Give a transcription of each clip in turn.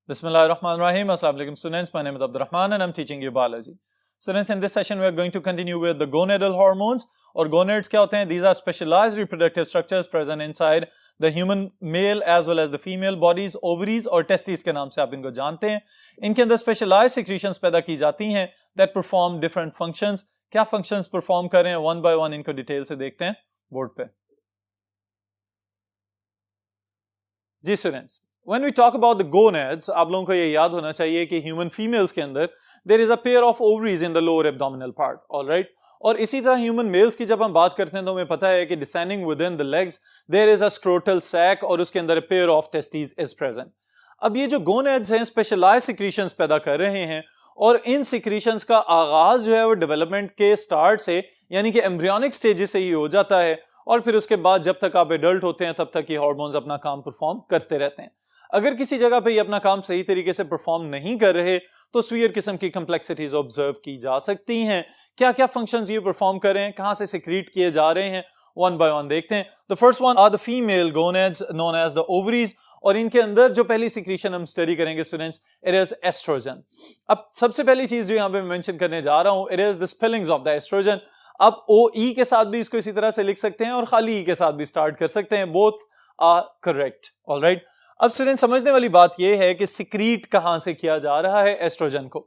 Bismillahirrahmanirrahim. Assalamu alaikum students. My name is Abdurrahman and I'm teaching you biology. Students, in this session we are going to continue with the gonadal hormones. और gonads क्या होते हैं? These are specialized reproductive structures present inside the human male as well as the female bodies, ovaries और testes के नाम से आप इनको जानते हैं. इनके अंदर specialized secretions पैदा की जाती हैं that perform different functions. क्या functions perform कर रहे हैं? One by one इनको डिटेल से देखते हैं बोर्ड पे. जी students, when we talk about the gonads, आप लोगों को ये याद होना चाहिए कि human females के अंदर there is a pair of ovaries in the lower abdominal part, all right? और इसी तरह human males की जब हम बात करते हैं तो हमें पता है कि descending within the legs there is a scrotal sac और उसके अंदर a pair of testes is present. अब ये जो gonads हैं specialized secretions पैदा कर रहे हैं और इन secretions का आगाज जो है वो development के start से यानी कि embryonic stages से ही हो जाता है और फिर उसके बाद जब तक आप एडल्ट होते हैं तब तक ये हार्मोन्स अपना काम परफॉर्म करते रहते हैं. अगर किसी जगह पे ये अपना काम सही तरीके से परफॉर्म नहीं कर रहे तो सीवियर किस्म की कॉम्प्लेक्सिटीज ऑब्जर्व की जा सकती हैं. क्या क्या फंक्शंस ये परफॉर्म कर रहे हैं, कहां से सिक्रीट किए जा रहे हैं, वन बाय वन देखते हैं. The first one are the female gonads known as the ovaries और इनके अंदर जो पहली सिक्रीशन हम स्टडी करेंगे स्टूडेंट्स, इट इज एस्ट्रोजन. अब सबसे पहली चीज जो यहाँ पे मैं मेंशन करने जा रहा हूं, it is the spellings of the estrogen. अब ओ ई के साथ भी इसको इसी तरह से लिख सकते हैं और खाली ई के साथ भी स्टार्ट कर सकते हैं. Both are correct. ऑलराइट, अब स्टूडेंट समझने वाली बात यह है कि सिक्रीट कहां से किया जा रहा है एस्ट्रोजन को.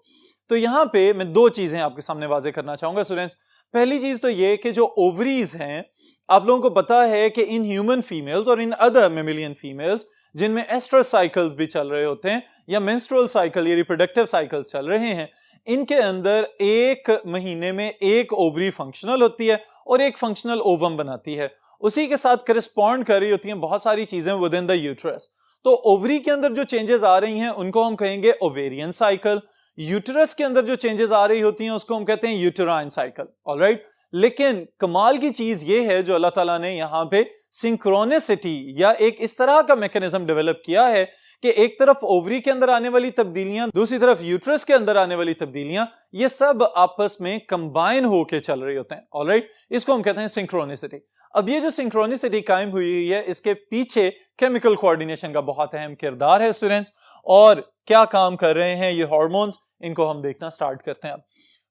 तो यहां पे मैं दो चीजें आपके सामने वाजे करना चाहूंगा स्टूडेंट्स. पहली चीज तो ये कि जो ओवरीज हैं, आप लोगों को पता है कि इन ह्यूमन फीमेल्स और इन अदर मेमिलियन फीमेल्स जिनमें एस्ट्रस साइकिल्स भी चल रहे होते हैं या मेंस्ट्रुअल साइकिल या रिप्रोडक्टिव साइकिल्स चल रहे हैं, इनके अंदर एक महीने में एक ओवरी फंक्शनल होती है और एक फंक्शनल ओवम बनाती है. उसी के साथ करस्पॉन्ड कर रही होती हैं बहुत सारी चीजें विद इन द यूट्रस. तो ओवरी के अंदर जो चेंजेस आ रही हैं उनको हम कहेंगे ओवेरियन साइकिल. यूट्रस के अंदर जो चेंजेस आ रही होती हैं उसको हम कहते हैं यूटेराइन साइकिल. ऑलराइट, लेकिन कमाल की चीज ये है जो अल्लाह ताला ने यहां पे सिंक्रोनिसिटी या एक इस तरह का मैकेनिज्म डेवलप किया है कि एक तरफ ओवरी के अंदर आने वाली तब्दीलियां, दूसरी तरफ यूट्रस के अंदर आने वाली तब्दीलियां, ये सब आपस में कंबाइन होके चल रहे होते हैं. ऑलराइट, इसको हम कहते हैं सिंक्रोनिसिटी. अब ये जो सिंक्रोनिसिटी कायम हुई है इसके पीछे केमिकल कोऑर्डिनेशन का बहुत अहम किरदार है स्टूडेंट्स. और क्या काम कर रहे हैं ये हार्मोन्स, इनको हम देखना स्टार्ट करते हैं.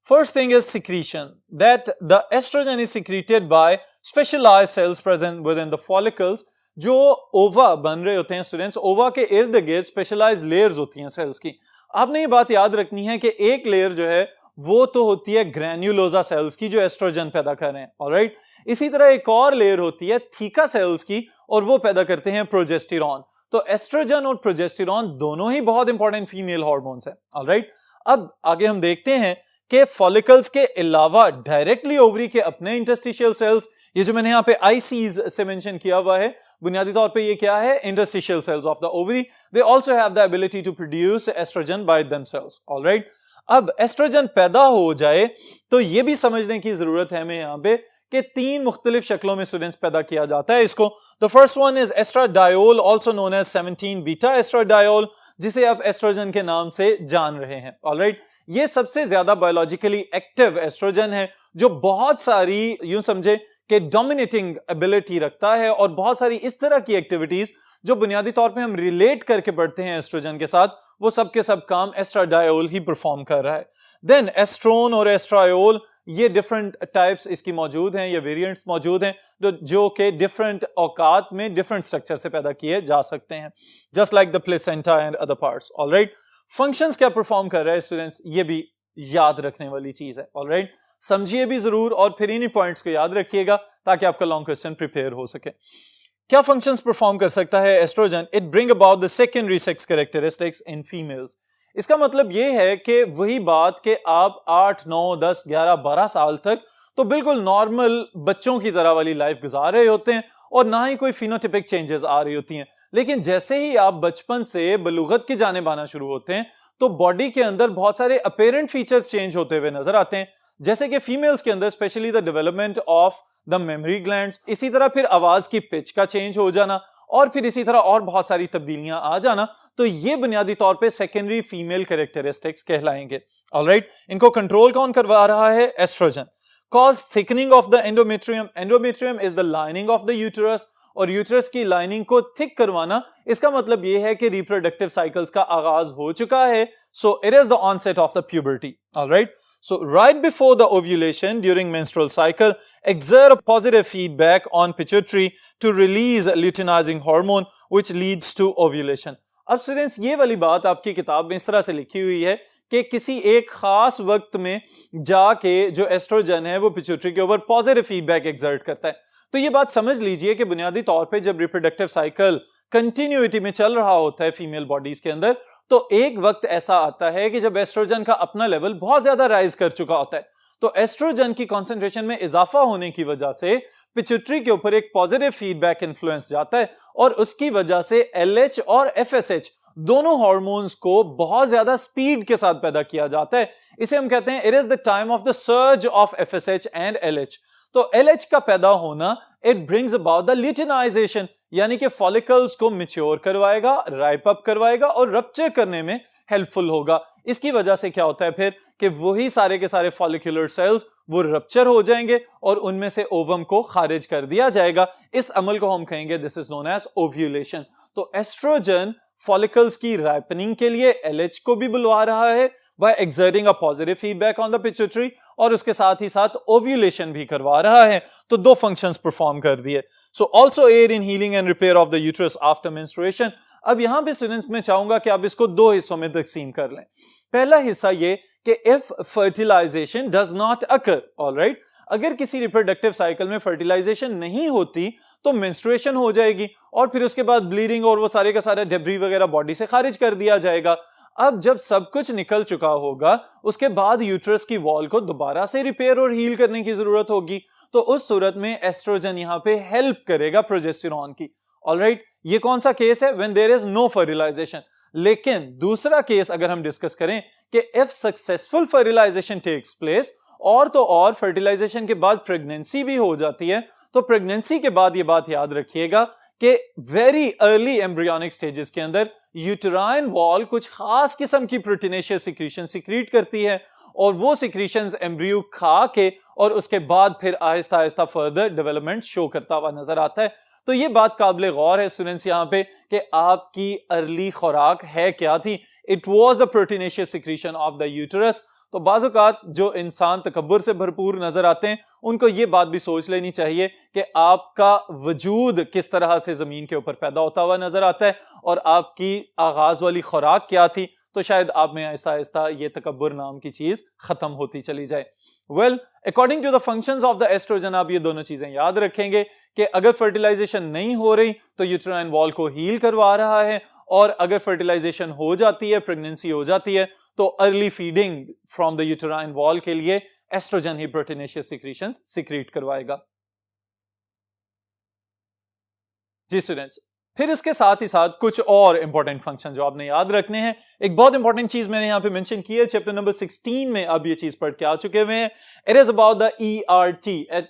First thing is secretion, that the estrogen is secreted by specialized cells present within the follicles. जो ओवा बन रहे होते हैं स्टूडेंट्स, ओवा के इर्द गिर्द स्पेशलाइज्ड लेयर्स होती हैं सेल्स की. आपने ये बात याद रखनी है कि एक लेयर जो है वो तो होती है ग्रैन्युलोजा सेल्स की जो एस्ट्रोजन पैदा कर रहे हैं. ऑलराइट, इसी तरह एक और लेयर होती है थीका सेल्स की और वो पैदा करते हैं प्रोजेस्टेरॉन. तो एस्ट्रोजन और प्रोजेस्टेरॉन दोनों ही बहुत इंपॉर्टेंट फीमेल हार्मोन्स हैं. ऑलराइट, अब आगे हम देखते हैं कि फॉलिकल्स के अलावा डायरेक्टली ओवरी के अपने इंटरस्टिशियल सेल्स, ये जो मैंने यहाँ पे आईसीज से मेंशन किया हुआ है, बुनियादी तौर पे ये क्या है, interstitial cells of the ovary. They also have the ability to produce estrogen by themselves. Alright, अब एस्ट्रोजन पैदा हो जाए तो ये भी समझने की जरूरत है हमें यहाँ पे कि तीन मुख्तलिफ शक्लों में स्टूडेंट्स पैदा किया जाता है इसको. The first one is estradiol, also known as 17 beta estradiol, जिसे आप एस्ट्रोजन के नाम से जान रहे हैं. ऑलराइट, ये सबसे ज्यादा बायोलॉजिकली एक्टिव एस्ट्रोजन है जो बहुत सारी यूं समझे कि डोमिनेटिंग एबिलिटी रखता है और बहुत सारी इस तरह की एक्टिविटीज जो बुनियादी तौर पे हम रिलेट करके पढ़ते हैं एस्ट्रोजन के साथ, वो सब के सब काम एस्ट्राडायोल ही परफॉर्म कर रहा है. देन एस्ट्रोन और एस्ट्रायोल, ये डिफरेंट टाइप्स इसकी मौजूद हैं, ये वेरिएंट्स मौजूद हैं जो कि डिफरेंट औकात में डिफरेंट स्ट्रक्चर से पैदा किए जा सकते हैं, just like the placenta and other parts. Alright, functions क्या परफॉर्म कर रहा है स्टूडेंट्स, ये भी याद रखने वाली चीज है. ऑलराइट, समझिए भी जरूर और फिर इन्हीं पॉइंट्स को याद रखिएगा ताकि आपका लॉन्ग क्वेश्चन प्रिपेयर हो सके. क्या फंक्शंस परफॉर्म कर सकता है estrogen? It bring about the secondary sex characteristics in females. इसका मतलब ये है कि वही बात कि आप 8, 9, 10, 11, 12 साल तक तो बिल्कुल नॉर्मल बच्चों की तरह वाली लाइफ गुजार रहे होते हैं और ना ही कोई फिनोटिपिक चेंजेस आ रही होती हैं. लेकिन जैसे ही आप बचपन से बलूगत की जानिब आना शुरू होते हैं तो बॉडी के अंदर बहुत सारे अपेरेंट फीचर्स चेंज होते हुए नजर आते हैं, जैसे कि फीमेल्स के अंदर specially the development of the mammary glands, इसी तरह फिर आवाज की पिच का चेंज हो जाना और फिर इसी तरह और बहुत सारी तब्दीलियां आ जाना. तो ये बुनियादी तौर पे सेकेंडरी फीमेल कैरेक्टरिस्टिक्स कहलाएंगे. ऑलराइट, इनको कंट्रोल कौन करवा रहा है? Estrogen. Cause thickening of the endometrium. Endometrium is the lining of the uterus और यूट्रस की लाइनिंग को थिक करवाना, इसका मतलब ये है कि रिप्रोडक्टिव साइकिल्स का आगाज हो चुका है. So it is the onset of the puberty. Alright, so right before the ovulation during menstrual cycle, exert a positive feedback on pituitary to release luteinizing hormone which leads to ovulation. अब students ये वाली बात आपकी किताब में इस तरह से लिखी हुई है कि किसी एक खास वक्त में जाके जो एस्ट्रोजन है वो पिट्यूटरी के ऊपर पॉजिटिव फीडबैक एक्सर्ट करता है. तो ये बात समझ लीजिए कि बुनियादी तौर पे जब रिप्रोडक्टिव साइकिल कंटिन्यूटी में चल रहा होता है फीमेल बॉडीज के अंदर, तो एक वक्त ऐसा आता है कि जब एस्ट्रोजन का अपना लेवल बहुत ज्यादा राइज कर चुका होता है, तो एस्ट्रोजन की कॉन्सेंट्रेशन में इजाफा होने की वजह से पिट्यूटरी के ऊपर एक पॉजिटिव फीडबैक इन्फ्लुएंस जाता है और उसकी वजह से एलएच और एफएसएच दोनों हार्मोन्स को बहुत ज्यादा स्पीड के साथ पैदा किया जाता है. इसे हम कहते हैं it is the time of the surge of FSH and LH. तो एलएच का पैदा होना it brings about the luteinisation, यानी कि फॉलिकल्स को मैच्योर करवाएगा, राइप अप करवाएगा और रप्चर करने में हेल्पफुल होगा. इसकी वजह से क्या होता है फिर कि वही सारे के सारे फॉलिकुलर सेल्स वो रप्चर हो जाएंगे और उनमें से ओवम को खारिज कर दिया जाएगा. इस अमल को हम कहेंगे this is known as ovulation. तो एस्ट्रोजन फॉलिकल्स की राइपनिंग के लिए एलएच को भी बुलवा रहा है by exerting a positive feedback on the pituitary और उसके साथ ही साथ ovulation भी करवा रहा है. तो दो functions परफॉर्म कर दिए. So also aid in healing and repair of the uterus after menstruation. अब यहां पे स्टूडेंट्स में चाहूंगा कि आप इसको दो हिस्सों में तकसीम कर लें. पहला हिस्सा ये कि if fertilization does not occur, alright, अगर किसी रिप्रोडक्टिव साइकिल में फर्टिलाइजेशन नहीं होती तो मेंस्ट्रुएशन हो जाएगी और फिर उसके बाद ब्लीडिंग और वो सारे का सारा डेब्री वगैरह बॉडी से खारिज कर दिया जाएगा. अब जब सब कुछ निकल चुका होगा उसके बाद यूट्रस की वॉल को दोबारा से रिपेयर और हील करने की जरूरत होगी. तो उस सूरत में एस्ट्रोजन यहां पे हेल्प करेगा प्रोजेस्टेरॉन की. ऑलराइट, ये कौन सा केस है? When there is no fertilisation. लेकिन दूसरा केस अगर हम डिस्कस करें कि if successful fertilisation takes place और तो और फर्टिलाइजेशन के बाद प्रेगनेंसी भी हो जाती है, तो प्रेगनेंसी के बाद ये बात याद रखिएगा कि वेरी अर्ली एम्ब्रियोनिक स्टेजेस के अंदर यूटेराइन वॉल कुछ खास किस्म की प्रोटीनेशियस सिक्रीशन सिक्रीट करती है और वो सिक्रीशंस एम्ब्रियो खा के और उसके बाद फिर Aahista Aahista further development show करता हुआ नजर आता है. तो ये बात काबिल गौर है स्टूडेंट्स यहाँ पे कि आपकी अर्ली खुराक है क्या थी. It was the proteinaceous secretion of the uterus. तो बाज़ औक़ात जो इंसान तकब्बुर से भरपूर नजर आते हैं उनको ये बात भी सोच लेनी चाहिए कि आपका वजूद किस तरह से जमीन के ऊपर पैदा होता हुआ नजर आता है और आपकी आगाज वाली खुराक क्या थी. तो शायद आप में आहिस्ता आहिस्ता ये तकब्बुर नाम की चीज खत्म होती चली जाए. Well, according to the functions of the estrogen आप ये दोनों चीजें याद रखेंगे कि अगर फर्टिलाइजेशन नहीं हो रही तो यूटेराइन वॉल को हील करवा रहा है और अगर फर्टिलाइजेशन हो जाती है, प्रेगनेंसी हो जाती है, तो early feeding from the uterine wall के लिए एस्ट्रोजन ही प्रोटीनेशियस सिक्रीशंस सिक्रीट करवाएगा. जी स्टूडेंट्स, फिर इसके साथ ही साथ कुछ और इंपॉर्टेंट फंक्शन जो आपने याद रखने हैं. एक बहुत इंपॉर्टेंट चीज मैंने यहां पे मेंशन की है, चैप्टर नंबर 16 में अब ये चीज पढ़ के आ चुके हुए हैं. It is about the ERT,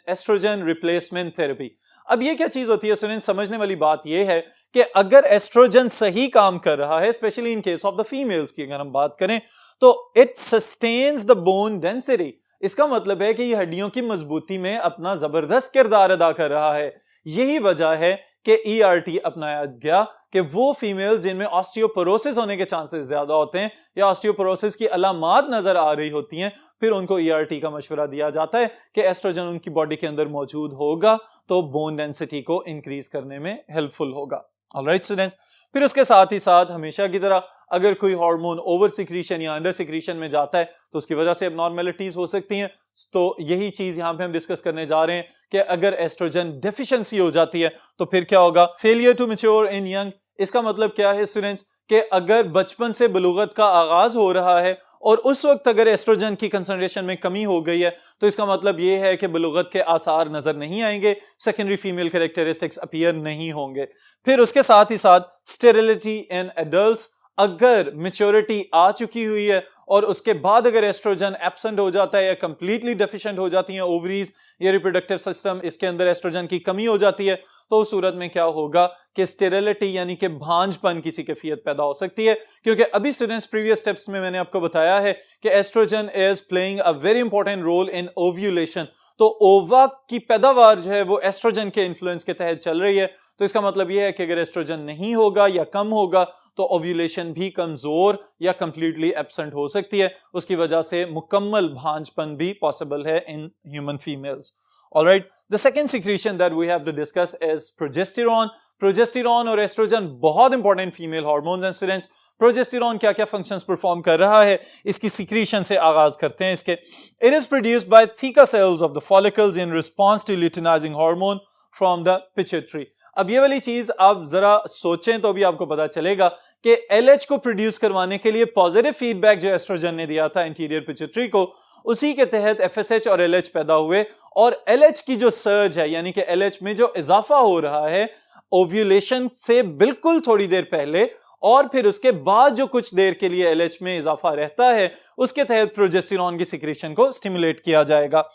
estrogen replacement therapy. अब ये क्या चीज होती है स्टूडेंट? समझने वाली बात ये है कि अगर एस्ट्रोजन सही काम कर रहा है, specially in case of the females की अगर हम बात करें, तो it sustains the bone density. इसका मतलब है कि ये हड्डियों की मजबूती में अपना जबरदस्त किरदार अदा कर रहा है. यही वजह है कि ERT अपनाया गया कि वो फीमेल्स जिनमें ऑस्टियोपोरोसिस होने के चांसेस ज्यादा होते हैं या ऑस्टियोपोरोसिस की अलामात नजर आ रही होती हैं, फिर उनको ERT का मशवरा दिया जाता है कि एस्ट्रोजन उनकी बॉडी के अंदर मौजूद होगा तो बोन डेंसिटी को इंक्रीज करने में हेल्पफुल होगा. ऑलराइट स्टूडेंट्स, फिर उसके साथ ही साथ हमेशा की तरह अगर कोई हार्मोन ओवर सिक्रीशन या अंडर सिक्रीशन में जाता है तो उसकी वजह से एबनॉर्मेलिटीज हो सकती हैं. तो यही चीज यहां पे हम डिस्कस करने जा रहे हैं कि अगर एस्ट्रोजन डेफिशिएंसी हो जाती है तो फिर क्या होगा? Failure to mature in young. इसका मतलब क्या है स्टूडेंट्स कि अगर बचपन से बलूगत का आगाज हो रहा है और उस वक्त अगर एस्ट्रोजन की कंसंट्रेशन में कमी हो गई है तो इसका मतलब यह है कि बलूगत के आसार नजर नहीं आएंगे, सेकेंडरी फीमेल कैरेक्टरिस्टिक्स अपीयर नहीं होंगे. फिर उसके साथ ही साथ स्टेरिलिटी इन एडल्ट्स. अगर मैच्योरिटी आ चुकी हुई है और उसके बाद अगर एस्ट्रोजन एब्सेंट हो जाता है या कंप्लीटली डेफिशिएंट हो जाती है ओवरीज या रिप्रोडक्टिव सिस्टम, इसके अंदर एस्ट्रोजन की कमी हो जाती है, तो उस सूरत में क्या होगा कि स्टेरिलिटी यानी कि भांजपन की कैफियत पैदा हो सकती है. क्योंकि अभी स्टूडेंट्स प्रीवियस स्टेप्स में मैंने आपको बताया है कि estrogen is playing a very important role in ovulation. तो ओवा की पैदावार जो है वो एस्ट्रोजन के इन्फ्लुएंस के तहत चल रही है. तो इसका मतलब यह है कि अगर एस्ट्रोजन नहीं होगा या कम होगा तो ओव्यूलेशन भी कमजोर या कंप्लीटली एब्सेंट हो सकती है, उसकी वजह से मुकम्मल भांजपन भी पॉसिबल है in human females. Alright, the second secretion that we have to discuss is progesterone. Progesterone और एस्ट्रोजन बहुत इंपॉर्टेंट फीमेल हार्मोन्स हैं स्टूडेंट्स। प्रोजेस्टेरॉन क्या क्या फंक्शंस परफॉर्म कर रहा है, इसकी सिक्रीशन से आगाज करते हैं इसके। It is produced by theca cells of the follicles in response to luteinising hormone from the pituitary. अब ये वाली चीज आप जरा सोचें तो भी आपको पता चलेगा कि LH को प्रोड्यूस करवाने के लिए पॉजिटिव फीडबैक जो एस्ट्रोजन ने दिया था इंटीरियर पिट्यूटरी को, उसी के तहत FSH और LH पैदा हुए, और LH की जो सर्ज है यानी कि LH में जो इजाफा हो रहा है ओव्यूलेशन से बिल्कुल थोड़ी देर पहले और फिर उसके बाद जो कुछ देर के लिए LH में इजाफा रहता है, उसके तहत प्रोजेस्टेरॉन की सिक्रीशन को स्टिमुलेट किया जाएगा।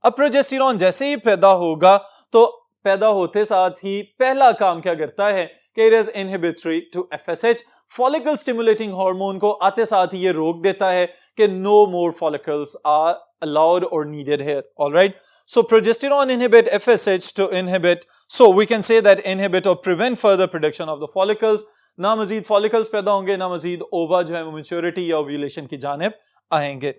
अब प्रोजेस्टेरॉन जैसे ही पैदा होगा तो पैदा होते साथ ही पहला काम क्या करता है कि it is inhibitory to FSH, follicle stimulating hormone को आते साथ ही ये रोक देता है कि no more follicles are allowed और needed here. Alright, so progesterone inhibit FSH to inhibit, so we can say that inhibit or prevent further production of the follicles। ना मजीद फॉलिकल्स पैदा होंगे, ना मजीद ओवा जो है मैच्योरिटी या ओव्यूलेशन की जानिब आएंगे।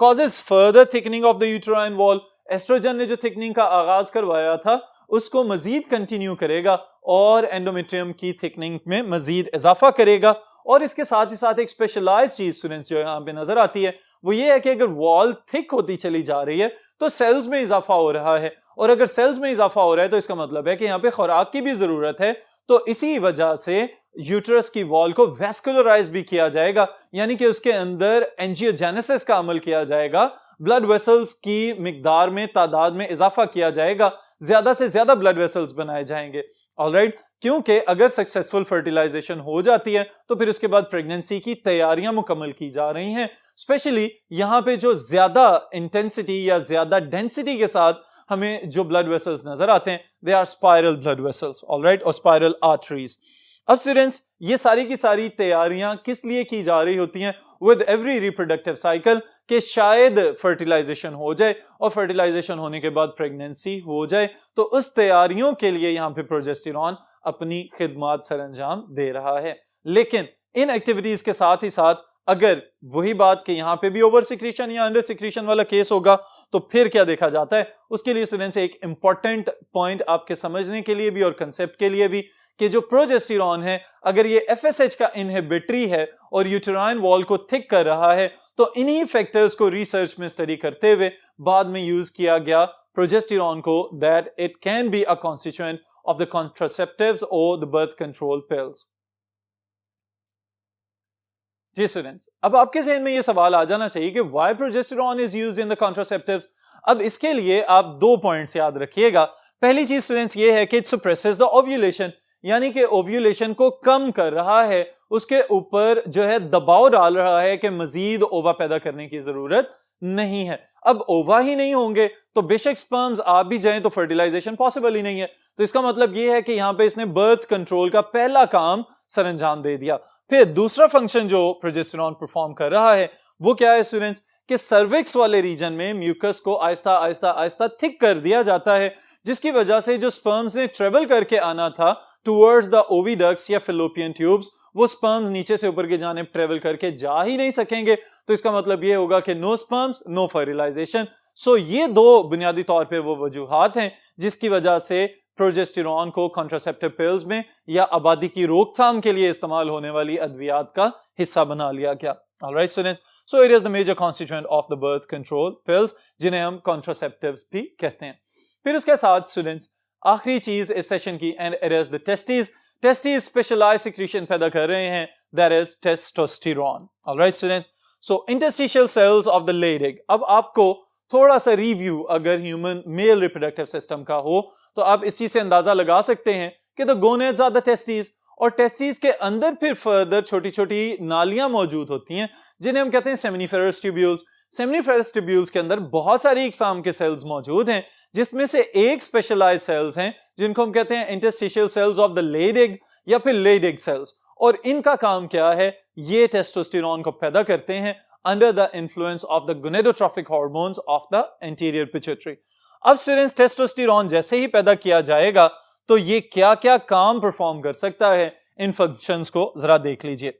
causes further thickening of the uterine wall, estrogen ने जो थिकनिंग का आगाज करवाया था उसको मजीद कंटिन्यू करेगा और एंडोमेट्रियम की थिकनिंग में मजीद इजाफा करेगा। और इसके साथ ही साथ एक स्पेशलाइज्ड चीज स्टूडेंट्स जो यहाँ पे नजर आती है वो ये है कि अगर वॉल थिक होती चली जा रही है तो सेल्स में इजाफा हो रहा है, और अगर सेल्स में इजाफा हो रहा है तो इसका मतलब है कि यहाँ पे खुराक की भी जरूरत है। तो इसी वजह से यूट्रस की वॉल को वेस्कुलराइज भी किया जाएगा, यानी कि उसके अंदर एंजियोजेनेसिस का अमल किया जाएगा, ब्लड वेसल्स की मिकदार में तादाद में इजाफा किया जाएगा, ज्यादा से ज्यादा ब्लड वेसल्स बनाए जाएंगे। ऑलराइट, क्योंकि अगर सक्सेसफुल फर्टिलाइजेशन हो जाती है तो फिर उसके बाद प्रेगनेंसी की तैयारियां मुकम्मल की जा रही हैं। स्पेशली यहां पे जो ज्यादा इंटेंसिटी या ज्यादा डेंसिटी के साथ हमें जो ब्लड वेसल्स नजर आते हैं they are spiral blood vessels, alright, और स्पाइरल आर्टरीज। अब स्टूडेंट्स ये सारी की सारी तैयारियां किस लिए की जा रही होती हैं विद एवरी रिप्रोडक्टिव साइकिल, कि शायद फर्टिलाइजेशन हो जाए और फर्टिलाइजेशन होने के बाद प्रेगनेंसी हो जाए, तो उस तैयारियों के लिए यहां पे प्रोजेस्टेरॉन अपनी खिदमत सरंजाम दे रहा है। लेकिन इन एक्टिविटीज के साथ ही साथ अगर वही बात कि यहां पे भी ओवर सिक्रीशन या अंडर सिक्रीशन वाला केस होगा तो फिर क्या देखा जाता है, उसके लिए स्टूडेंट्स एक इंपॉर्टेंट पॉइंट आपके समझने के लिए भी और कंसेप्ट के लिए भी, कि जो प्रोजेस्टेरॉन है अगर ये FSH का इनहिबिटरी है और यूटेराइन वॉल को थिक कर रहा है, तो इन्हीं फैक्टर्स को रिसर्च में स्टडी करते हुए बाद में यूज किया गया प्रोजेस्टेरॉन को, that it can be a constituent of the contraceptives और द बर्थ कंट्रोल पिल्स। जी स्टूडेंट्स, अब आपके ज़हन में ये सवाल आ जाना चाहिए कि why progesterone is used in the contraceptives. अब इसके लिए आप दो पॉइंट्स याद रखिएगा। पहली चीज स्टूडेंट्स ये है कि इट सप्रेसेस द ओव्यूलेशन, यानी कि ओव्यूलेशन को कम कर रहा है, उसके ऊपर जो है दबाव डाल रहा है कि मजीद ओवा पैदा करने की जरूरत नहीं है। अब ओवा ही नहीं होंगे तो बेशक स्पर्म्स आ भी जाएं तो फर्टिलाइजेशन पॉसिबल ही नहीं है। तो इसका मतलब यह है कि यहां पे इसने बर्थ कंट्रोल का पहला काम सरंजाम दे दिया। फिर दूसरा फंक्शन जो प्रोजेस्टेरॉन परफॉर्म कर रहा है वो क्या है स्टूडेंट्स, कि सर्विक्स वाले रीजन में म्यूकस को आहिस्ता आहिस्ता आहिस्ता थिक कर दिया जाता है, जिसकी वजह से जो स्पर्म्स ने ट्रेवल करके आना था टुवर्ड्स द ओविडक्ट्स या फैलोपियन ट्यूब्स, वो स्पर्म्स नीचे से ऊपर की जानिब ट्रेवल करके जा ही नहीं सकेंगे। तो इसका मतलब ये होगा कि नो स्पर्म्स नो फर्टिलाइजेशन। सो ये दो बुनियादी तौर पे वो वजूहात हैं जिसकी वजह से प्रोजेस्टेरॉन को कॉन्ट्रासेप्टिव पिल्स में या आबादी की रोकथाम के लिए इस्तेमाल होने वाली अद्वियात का हिस्सा बना लिया गया। Alright students, so it is the major constituent of the birth control pills, जिन्हें हम कॉन्ट्रासेप्टिव्स भी कहते हैं। फिर उसके साथ स्टूडेंट्स आखिरी चीज इस सेशन की, and it is the testis. Testis specialised secretion पैदा कर रहे हैं, that is testosterone. Alright students, so interstitial cells of the Leydig. अब आपको थोड़ा सा रिव्यू अगर ह्यूमन मेल रिप्रोडक्टिव सिस्टम का हो तो आप इसी से अंदाजा लगा सकते हैं कि the gonads are the testis, और टेस्टिस के अंदर फिर फर्दर छोटी छोटी नालियां मौजूद होती हैं जिन्हें हम कहते हैं सेमिनिफेरस ट्यूब्यूल्स। सेमिनिफेरस ट्यूब्यूल्स के अंदर बहुत सारी इकसाम के सेल्स मौजूद हैं, जिसमें से एक स्पेशलाइज्ड सेल्स हैं जिनको हम कहते हैं interstitial cells of the Leydig या फिर लेड एग सेल्स। और इनका काम क्या है, ये टेस्टोस्टेरोन को पैदा करते हैं under the influence of the gonadotrophic hormones of the anterior pituitary। अब स्टूडेंट्स टेस्टोस्टेरोन जैसे ही पैदा किया जाएगा तो ये क्या क्या काम परफॉर्म कर सकता है, इन फंक्शंस को जरा देख लीजिए।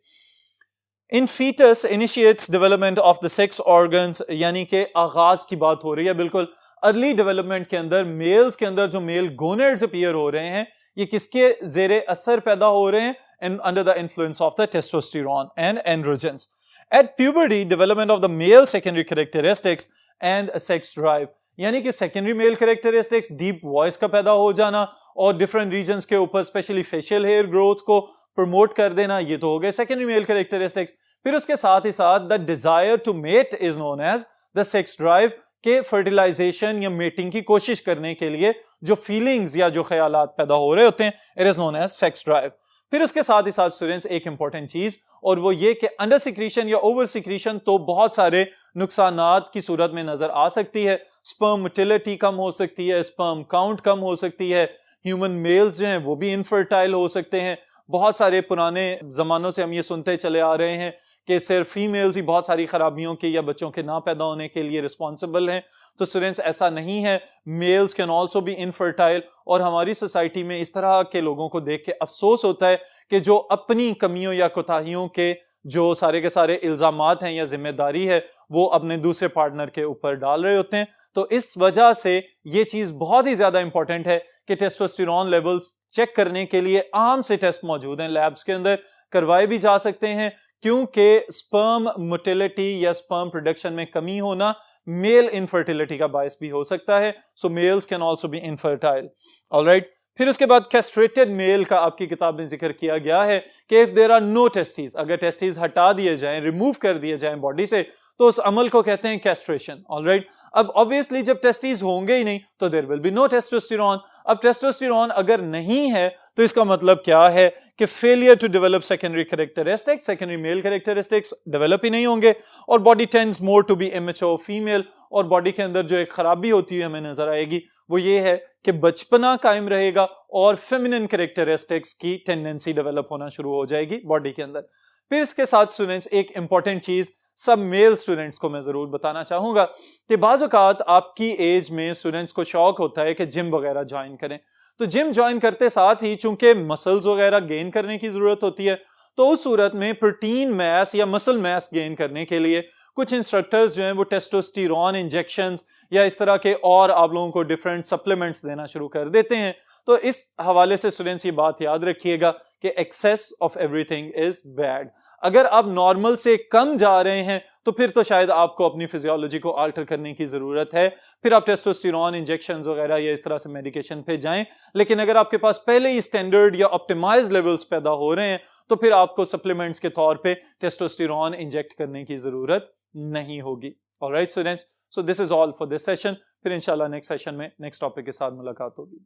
In foetus initiates development of the sex organs, यानी कि आगाज की बात हो रही है बिल्कुल अर्ली डेवलपमेंट के अंदर। मेल्स के अंदर जो मेल गोनेड्स अपीयर हो रहे हैं, ये किसके जेरे असर पैदा हो रहे हैं? Under the influence of the testosterone and androgens. At puberty development of the male secondary characteristics and sex drive, यानी कि secondary male characteristics, deep voice का पैदा हो जाना और डिफरेंट रीजन्स के ऊपर स्पेशली फेशियल हेयर ग्रोथ को प्रमोट कर देना, ये तो हो गए सेकेंडरी मेल कैरेक्टरिस्टिक्स। फिर उसके साथ ही साथ the desire to mate is known as the sex drive, के फर्टिलाइजेशन या मेटिंग की कोशिश करने के लिए जो फीलिंग्स या जो ख्यालात पैदा हो रहे होते हैं, it is known as sex drive. फिर उसके साथ ही साथ स्टूडेंट्स एक इंपॉर्टेंट चीज, और वो ये कि अंडर सिक्रीशन या ओवर सिक्रीशन तो बहुत सारे नुकसानात की सूरत में नजर आ सकती है। स्पर्म मोटिलिटी कम हो सकती है, स्पर्म काउंट कम हो सकती है, ह्यूमन मेल्स जो हैं वो भी इनफर्टाइल हो सकते हैं। बहुत सारे पुराने जमानों से हम ये सुनते चले आ रहे हैं कि सिर्फ फीमेल्स ही बहुत सारी खराबियों के या बच्चों के ना पैदा होने के लिए रिस्पॉन्सिबल हैं। तो स्टूडेंट्स ऐसा नहीं है, mails can also be infertile. और हमारी सोसाइटी में इस तरह के लोगों को देख के अफसोस होता है कि जो अपनी कमियों या कोताहियों के जो सारे के सारे इल्जामात हैं या जिम्मेदारी है वो अपने दूसरे पार्टनर के ऊपर डाल रहे होते हैं। तो इस वजह से ये चीज बहुत ही ज्यादा इंपॉर्टेंट है कि टेस्टोस्टेरोन लेवल्स चेक करने के लिए आम से टेस्ट मौजूद हैं लैब्स के अंदर, करवाए भी जा सकते हैं, क्योंकि स्पर्म मोटिलिटी या स्पर्म प्रोडक्शन में कमी होना मेल इनफर्टिलिटी का बायस भी हो सकता है। So males can also be infertile. Alright, फिर उसके बाद कैस्ट्रेटेड मेल का आपकी किताब में जिक्र किया गया है कि if there are no testes, अगर टेस्टीज हटा दिए जाएं, रिमूव कर दिए जाएं बॉडी से, तो उस अमल को कहते हैं कैस्ट्रेशन। ऑलराइट, अब ऑब्वियसली जब टेस्टीज होंगे ही नहीं तो there will be no testosterone. अब टेस्टोस्टेरोन अगर नहीं है तो इसका मतलब क्या है कि failure to develop secondary characteristics, secondary male characteristics develop ही नहीं होंगे और body tends more to be immature female. और बॉडी के अंदर जो एक खराबी होती है हमें नजर आएगी वो ये है कि बचपना कायम रहेगा और फेमिनिन कैरेक्टरिस्टिक्स की टेंडेंसी डेवलप होना शुरू हो जाएगी बॉडी के अंदर। फिर इसके साथ स्टूडेंट्स एक इंपॉर्टेंट चीज सब मेल स्टूडेंट्स को मैं जरूर बताना चाहूंगा कि बाज़ औक़ात आपकी एज में स्टूडेंट्स को शौक होता है कि जिम वगैरह ज्वाइन करें। तो जिम ज्वाइन करते साथ ही चूंकि मसल्स वगैरह गेन करने की जरूरत होती है, तो उस सूरत में प्रोटीन मास या मसल मास गेन करने के लिए कुछ इंस्ट्रक्टर्स जो हैं वो टेस्टोस्टेरोन इंजेक्शंस या इस तरह के और आप लोगों को डिफरेंट सप्लीमेंट्स देना शुरू कर देते हैं। तो इस हवाले से स्टूडेंट्स ये बात याद रखिएगा कि excess of everything is bad. अगर आप नॉर्मल से कम जा रहे हैं तो फिर तो शायद आपको अपनी फिजियोलॉजी को अल्टर करने की जरूरत है, फिर आप टेस्टोस्टेरोन इंजेक्शंस वगैरह या इस तरह से मेडिकेशन पे जाएं। लेकिन अगर आपके पास पहले ही स्टैंडर्ड या ऑप्टिमाइज्ड लेवल्स पैदा हो रहे हैं तो फिर आपको सप्लीमेंट्स के तौर पे टेस्टोस्टेरोन इंजेक्ट करने की जरूरत नहीं होगी। Alright students, so this is all for this session. फिर इंशाल्लाह नेक्स्ट सेशन में नेक्स्ट टॉपिक के साथ मुलाकात होगी।